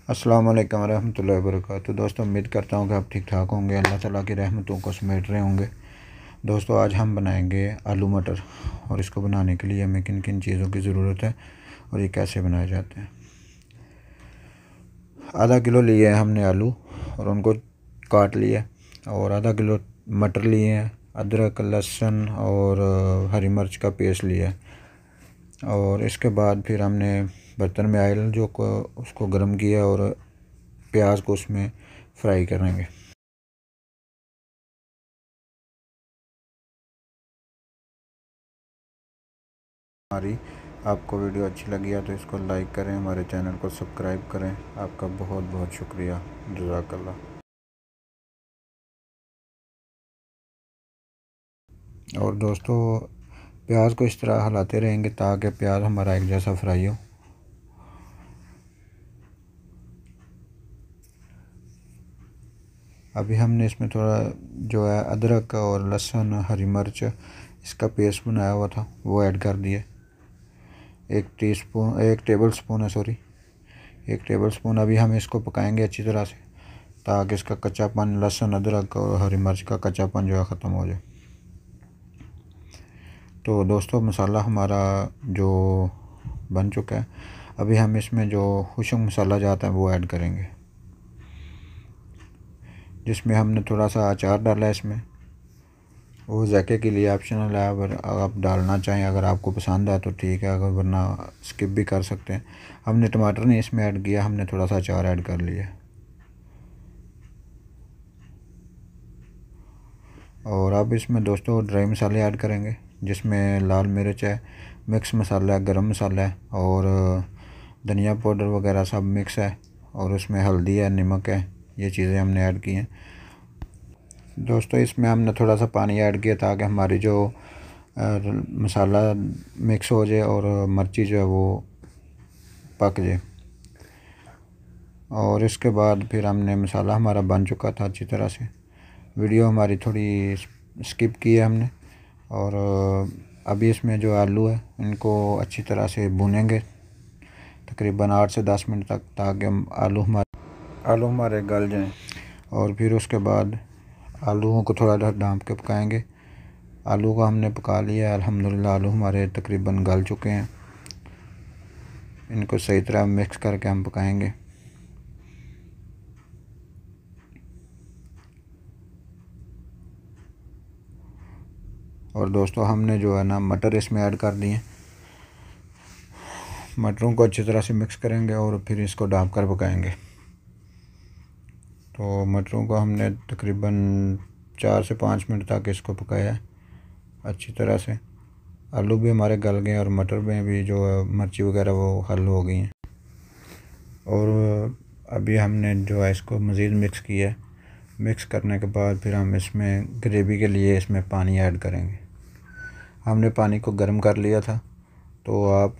अस्सलाम वालेकुम रहमतुल्लाहि व बरकातुहू। दोस्तों, उम्मीद करता हूँ कि आप ठीक ठाक होंगे, अल्लाह ताला की रहमतों को समेट रहे होंगे। दोस्तों, आज हम बनाएंगे आलू मटर, और इसको बनाने के लिए हमें किन किन चीज़ों की ज़रूरत है और ये कैसे बनाए जाते हैं। आधा किलो लिए हैं हमने आलू और उनको काट लिया, और आधा किलो मटर लिए हैं, अदरक लहसुन और हरी मिर्च का पेस्ट लिया है। और इसके बाद फिर हमने बर्तन में ऑयल उसको गर्म किया और प्याज को उसमें फ्राई करेंगे। हमारी आपको वीडियो अच्छी लगी है तो इसको लाइक करें, हमारे चैनल को सब्सक्राइब करें। आपका बहुत बहुत शुक्रिया, जज़ाकल्लाह। और दोस्तों, प्याज को इस तरह हिलाते रहेंगे ताकि प्याज हमारा एक जैसा फ्राई हो। अभी हमने इसमें थोड़ा जो है अदरक और लहसुन हरी मिर्च इसका पेस्ट बनाया हुआ था वो ऐड कर दिए। एक टेबल स्पून अभी हम इसको पकाएंगे अच्छी तरह से ताकि इसका कच्चापन, लहसुन अदरक और हरी मिर्च का कच्चापन जो है ख़त्म हो जाए। तो दोस्तों, मसाला हमारा जो बन चुका है, अभी हम इसमें जो खुशक मसाला जाता है वो ऐड करेंगे, जिसमें हमने थोड़ा सा अचार डाला है इसमें। वो ज़ायके के लिए ऑप्शनल है, अगर आप डालना चाहें, अगर आपको पसंद है तो ठीक है, अगर वरना स्किप भी कर सकते हैं। हमने टमाटर नहीं इसमें ऐड किया, हमने थोड़ा सा अचार ऐड कर लिया। और अब इसमें दोस्तों ड्राई मसाले ऐड करेंगे, जिसमें लाल मिर्च है, मिक्स मसाला है, गरम मसाला है और धनिया पाउडर वगैरह सब मिक्स है, और उसमें हल्दी है, नमक है, ये चीज़ें हमने ऐड की हैं। दोस्तों, इसमें हमने थोड़ा सा पानी ऐड किया ताकि हमारी जो मसाला मिक्स हो जाए और मिर्ची जो है वो पक जाए। और इसके बाद फिर हमने मसाला हमारा बन चुका था अच्छी तरह से। वीडियो हमारी थोड़ी स्किप की है हमने। और अभी इसमें जो आलू है इनको अच्छी तरह से भूनेंगे तकरीबन 8 से 10 मिनट तक, ताकि आलू हमारे गल जाएं। और फिर उसके बाद आलूओं को थोड़ा ढाँप के पकाएंगे। आलू को हमने पका लिया है अल्हम्दुलिल्लाह। आलू हमारे तकरीबन गल चुके हैं। इनको सही तरह मिक्स करके हम पकाएंगे। और दोस्तों, हमने जो है ना मटर इसमें ऐड कर दिए। मटरों को अच्छी तरह से मिक्स करेंगे और फिर इसको ढाँप कर पकाएंगे। तो मटरों को हमने तकरीबन 4 से 5 मिनट तक इसको पकाया अच्छी तरह से। आलू भी हमारे गल गए और मटर में भी जो मिर्ची वगैरह वो हल हो गई हैं। और अभी हमने जो है इसको मज़ीद मिक्स किया है। मिक्स करने के बाद फिर हम इसमें ग्रेवी के लिए इसमें पानी ऐड करेंगे। हमने पानी को गर्म कर लिया था, तो आप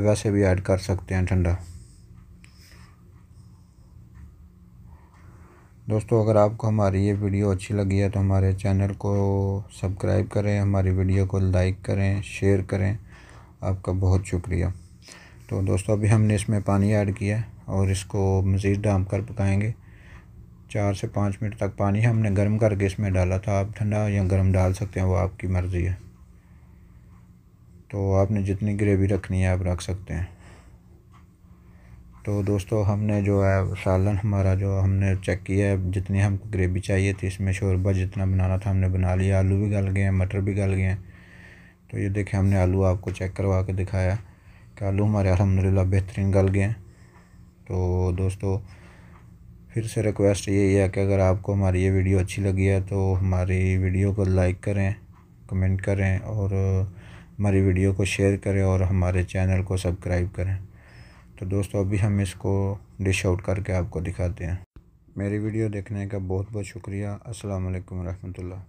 वैसे भी ऐड कर सकते हैं ठंडा। दोस्तों, अगर आपको हमारी ये वीडियो अच्छी लगी है तो हमारे चैनल को सब्सक्राइब करें, हमारी वीडियो को लाइक करें, शेयर करें। आपका बहुत शुक्रिया। तो दोस्तों, अभी हमने इसमें पानी ऐड किया है और इसको मज़ीद ढाँप कर पकाएंगे 4 से 5 मिनट तक। पानी हमने गर्म करके इसमें डाला था, आप ठंडा या गर्म डाल सकते हैं, वो आपकी मर्ज़ी है। तो आपने जितनी ग्रेवी रखनी है आप रख सकते हैं। तो दोस्तों, हमने जो है सालन हमारा जो हमने चेक किया है, जितनी हमको ग्रेवी चाहिए थी, इसमें शोरबा जितना बनाना था हमने बना लिया। आलू भी गल गए हैं, मटर भी गल गए हैं। तो ये देखें, हमने आलू आपको चेक करवा के दिखाया कि आलू हमारे अल्हम्दुलिल्लाह बेहतरीन गल गए हैं। तो दोस्तों, फिर से रिक्वेस्ट यही है कि अगर आपको हमारी ये वीडियो अच्छी लगी है तो हमारी वीडियो को लाइक करें, कमेंट करें और हमारी वीडियो को शेयर करें और हमारे चैनल को सब्सक्राइब करें। तो दोस्तों, अभी हम इसको डिश आउट करके आपको दिखाते हैं। मेरी वीडियो देखने का बहुत बहुत शुक्रिया। अस्सलाम वालेकुम रहमतुल्लाह।